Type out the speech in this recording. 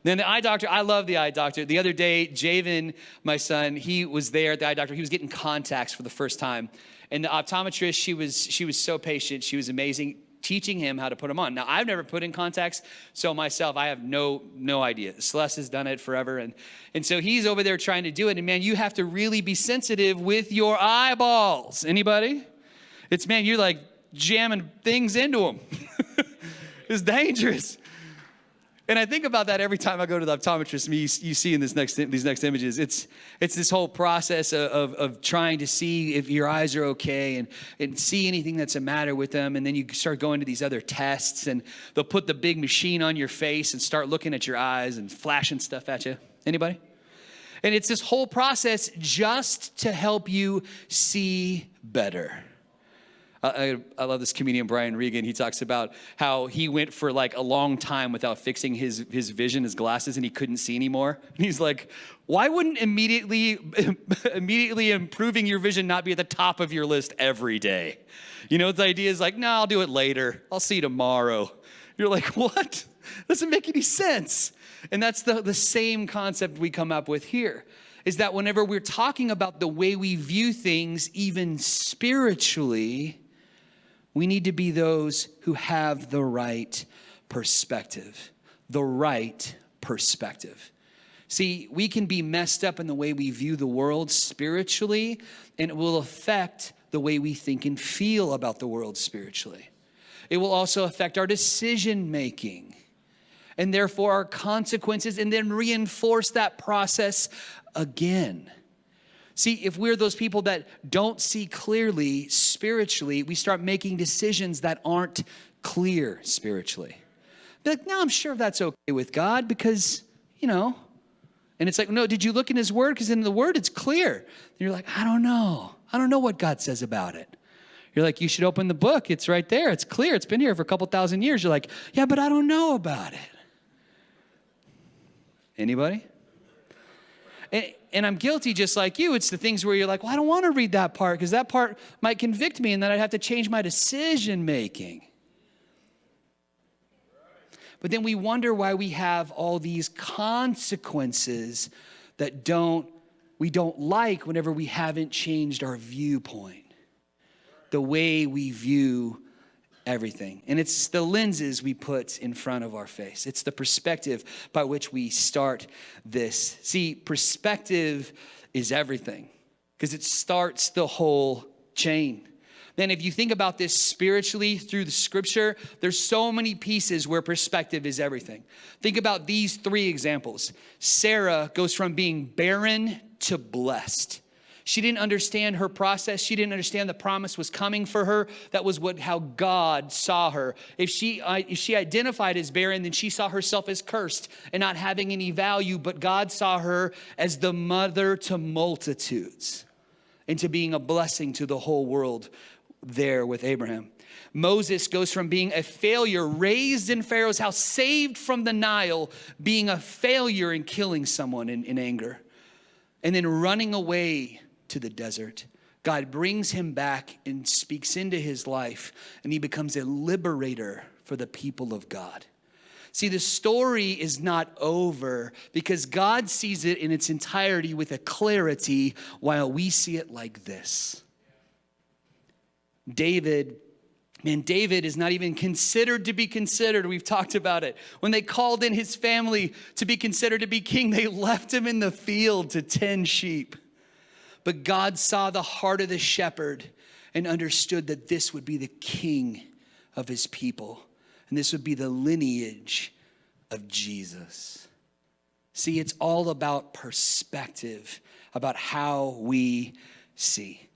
Then the eye doctor, I love the eye doctor. The other day, Javen, my son, he was there at the eye doctor. He was getting contacts for the first time. And the optometrist, she was so patient. She was amazing, teaching him how to put them on. Now, I've never put in contacts, so myself, I have no idea. Celeste has done it forever. And so he's over there trying to do it. And man, you have to really be sensitive with your eyeballs. Anybody? It's, man, you're like jamming things into them. It's dangerous. And I think about that every time I go to the optometrist. You see in these next images, it's this whole process of trying to see if your eyes are okay and see anything that's a matter with them. And then you start going to these other tests, and they'll put the big machine on your face and start looking at your eyes and flashing stuff at you. Anybody? And it's this whole process just to help you see better. I love this comedian, Brian Regan. He talks about how he went for like a long time without fixing his vision, his glasses, and he couldn't see anymore. And he's like, why wouldn't immediately improving your vision not be at the top of your list every day? You know, the idea is like, no, I'll do it later. I'll see tomorrow. You're like, what? Doesn't make any sense. And that's the same concept we come up with here, is that whenever we're talking about the way we view things, even spiritually, we need to be those who have the right perspective. The right perspective. See, we can be messed up in the way we view the world spiritually, and it will affect the way we think and feel about the world spiritually. It will also affect our decision making, and therefore our consequences, and then reinforce that process again. See, if we're those people that don't see clearly spiritually, we start making decisions that aren't clear spiritually. Be like, no, I'm sure that's okay with God because, you know. And it's like, no, did you look in his word? Because in the word, it's clear. And you're like, I don't know. I don't know what God says about it. You're like, you should open the book. It's right there. It's clear. It's been here for a couple thousand years. You're like, yeah, but I don't know about it. Anybody? And I'm guilty just like you. It's the things where you're like, well, I don't want to read that part because that part might convict me and then I'd have to change my decision making. But then we wonder why we have all these consequences that we don't like whenever we haven't changed our viewpoint, the way we view everything. And it's the lenses we put in front of our face. It's the perspective by which we start this. See, perspective is everything because it starts the whole chain. Then if you think about this spiritually through the scripture, there's so many pieces where perspective is everything. Think about these three examples. Sarah goes from being barren to blessed. She didn't understand her process. She didn't understand the promise was coming for her. That was how God saw her. If she identified as barren, then she saw herself as cursed and not having any value. But God saw her as the mother to multitudes and to being a blessing to the whole world there with Abraham. Moses goes from being a failure, raised in Pharaoh's house, saved from the Nile, being a failure and killing someone in anger, and then running away to the desert. God brings him back and speaks into his life, and he becomes a liberator for the people of God. See, the story is not over because God sees it in its entirety with a clarity while we see it like this. David is not even considered to be considered. We've talked about it. When they called in his family to be considered to be king, they left him in the field to tend sheep. But God saw the heart of the shepherd and understood that this would be the king of his people. And this would be the lineage of Jesus. See, it's all about perspective, about how we see.